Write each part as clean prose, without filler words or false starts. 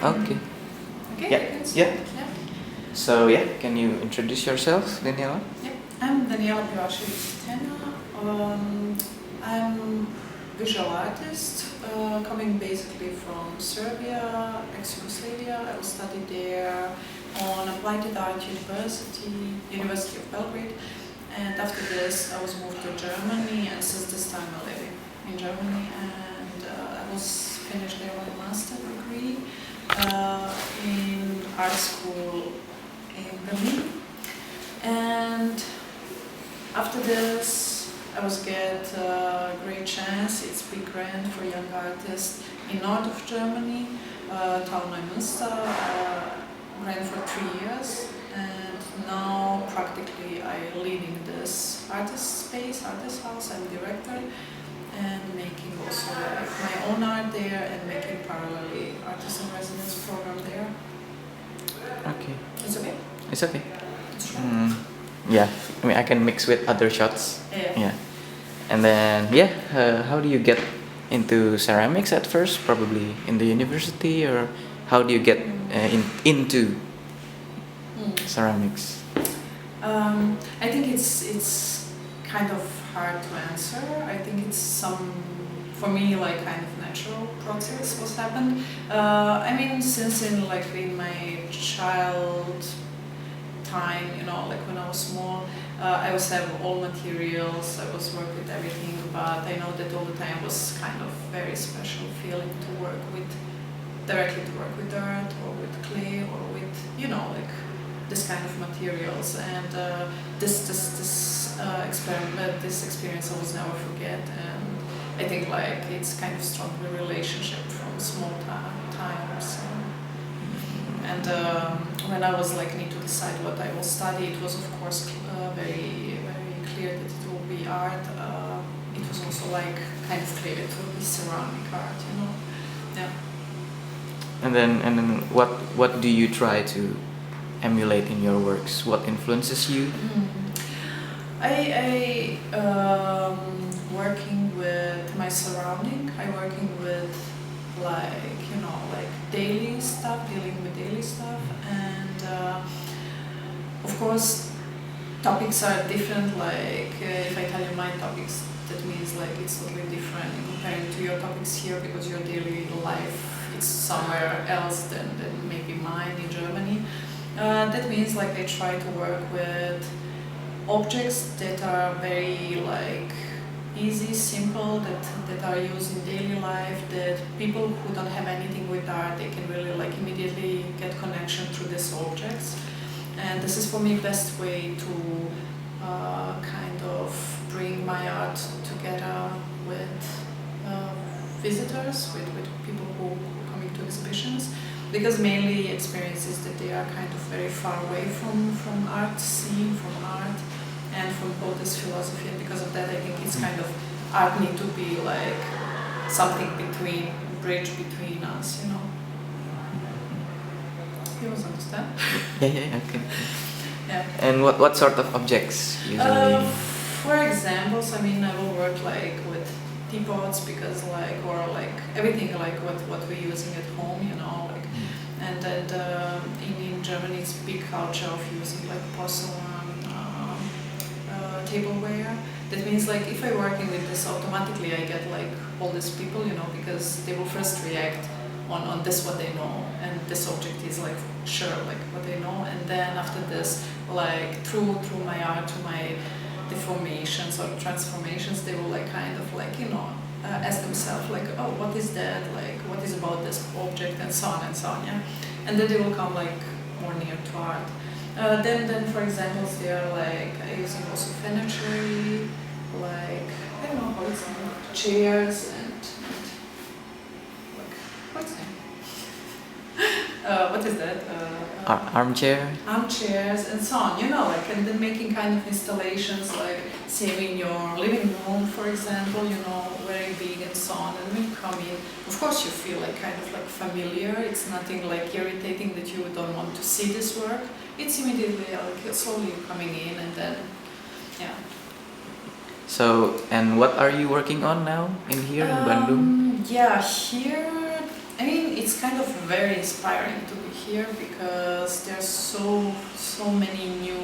Okay. Okay, Yeah, I can yeah. start. Yeah. So yeah, can you introduce yourself, Danijela? Yeah. I'm Danijela Pivasevic. I'm visual artist, coming basically from Serbia, ex-Yugoslavia. I studied there on Applied Art University of Belgrade. And after this, I was moved to Germany, and since this time I live in Germany. And I was finished there with a master degree in art school in Berlin. And after this, I was get a great chance. It's big grant for young artists in north of Germany, town Münster, ran for 3 years. And now practically I leading this artist space, artist house. I'm director and making also like my own art there and making parallelly artist in residence program there. Okay. It's okay? It's okay. It's right. Yeah, I mean I can mix with other shots. Yeah. And then yeah, how do you get into ceramics at first? Probably in the university, or how do you get into ceramics? I think it's kind of hard to answer. I think it's for me like kind of natural process was happened. I mean, since in my child time, like when I was small, I was have all materials, I was work with everything, but I know that all the time was kind of very special feeling to work with, directly to work with dirt or with clay or with, like this kind of materials. And this experience I will never forget. And I think like it's kind of strong relationship from small times. And when I was need to decide what I will study, it was of course very very clear that it will be art. It was also kind of clear it will be ceramic art, Yeah. And then what do you try to emulate in your works? What influences you? I working with my surrounding. I working with daily stuff, dealing with daily stuff, and of course topics are different. If I tell you my topics, that means it's totally different comparing to your topics here, because your daily life is somewhere else than maybe mine in Germany. That means I try to work with objects that are very easy, simple, that are used in daily life, that people who don't have anything with art, they can really immediately get connection through these objects. And this is for me best way to kind of bring my art together with visitors, with people who are coming to exhibitions, because mainly experiences that they are kind of very far away from art scene, from art and from Buddhist philosophy. And because of that, I think it's kind of art need to be something bridge between us, You must understand? Yeah, okay. Yeah. And what sort of objects usually? For examples, I mean, I will work with teapots, because or everything what we're using at home, And then in Germany, it's big culture of using porcelain, tableware. That means if I'm working with this, automatically I get all these people, because they will first react on this what they know, and this object is sure what they know, and then after this through my art, through my deformations or transformations, they will ask themselves oh, what is that, what is about this object, and so on, yeah. And then they will come more near to art. Then for example, they are using also furniture, I don't know how it's called, chairs and what's it? What is that? Armchair? Armchairs and so on, and then making kind of installations, say in your living room, for example, very big and so on. And when you come in, of course you feel kind of familiar. It's nothing irritating that you don't want to see this work. It's immediately slowly coming in, and then, yeah. So, and what are you working on now in here in Bandung? Yeah, here I mean, it's kind of very inspiring to be here because there's so many new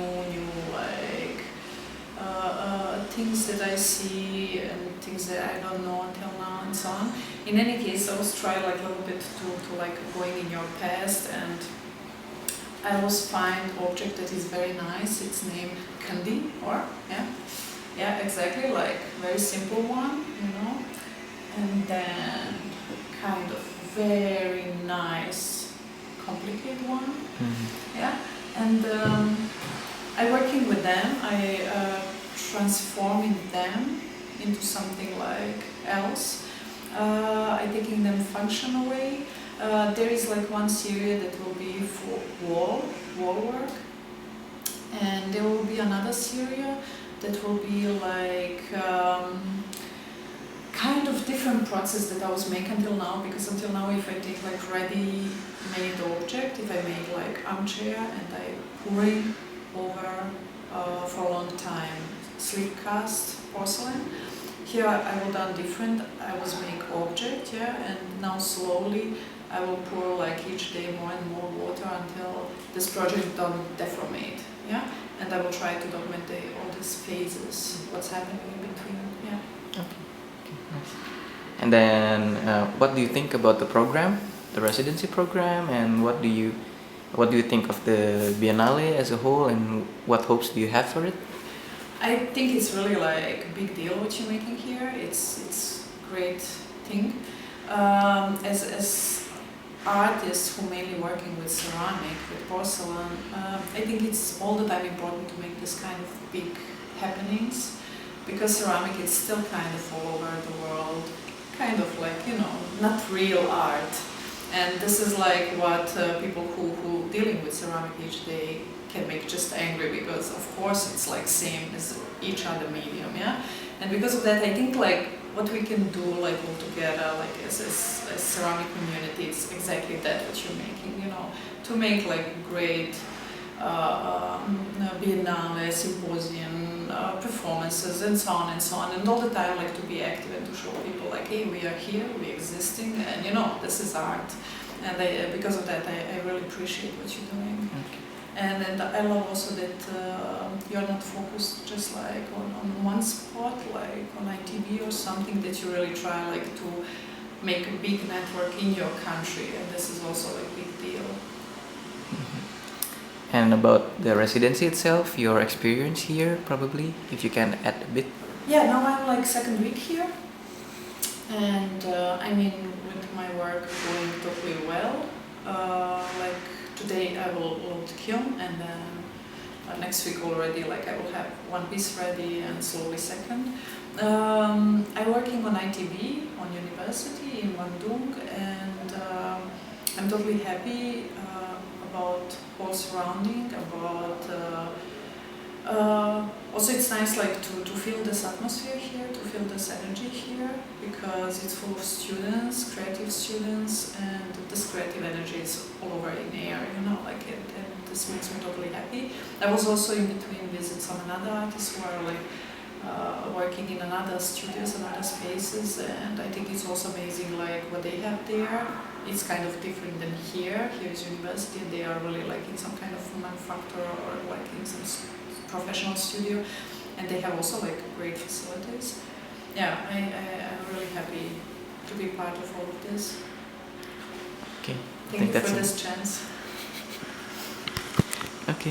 like things that I see and things that I don't know until now and so on. In any case, I was trying like a little bit to like going in your past, and I always find object that is very nice. It's named Kandi, or yeah, exactly, like very simple one, you know, and then kind of very nice, complicated one, yeah, and I working with them. I transforming them into something like else. I taking them function away. There is like one series that will be for wall work, and there will be another series that will be like kind of different process that I was making until now, because until now if I take like ready-made object, if I make like armchair and I pour it over for a long time sleek cast porcelain, here I will done different. I was make object, yeah, and now slowly I will pour like each day more and more water until this project don't deformate, yeah, and I will try to document all these phases, what's happening in between, yeah. Okay, nice. And then, what do you think about the program, the residency program, and what do you think of the Biennale as a whole, and what hopes do you have for it? I think it's really like a big deal what you're making here. It's great thing. As artists who mainly working with ceramic, with porcelain, I think it's all the time important to make this kind of big happenings, because ceramic is still kind of all over the world, kind of like, you know, not real art. And this is like what people who dealing with ceramic each day can make just angry, because of course it's like same as each other medium, yeah. And because of that, I think like what we can do like all together, like as a ceramic community, it's exactly that what you're making, you know, to make like great Biennale, symposium, performances, and so on and so on, and all the time like to be active and to show people like, hey, we are here, we're existing, and you know, this is art. And because of that, I really appreciate what you're doing. Okay. And I love also that you're not focused just like on one spot, like on ITB or something, that you really try like to make a big network in your country, and this is also like a big deal. And about the residency itself, your experience here, probably, if you can add a bit. Yeah, now I'm like second week here, and I mean, with my work going totally well. Like today I will load kiln, and then next week already like I will have one piece ready and slowly second. I'm working on ITB, on university in Bandung, and I'm totally happy about whole surrounding, about also it's nice like to feel this atmosphere here, to feel this energy here, because it's full of students, creative students, and this creative energy is all over in the air, you know, like it, and this makes me totally happy. I was also in between visit some another artists who are like working in another studios and other spaces, and I think it's also amazing like what they have there. It's kind of different than here. Here is university, and they are really like in some kind of manufacturer or like in some professional studio, and they have also like great facilities. Yeah, I'm really happy to be part of all of this. Okay. Thank you for this chance.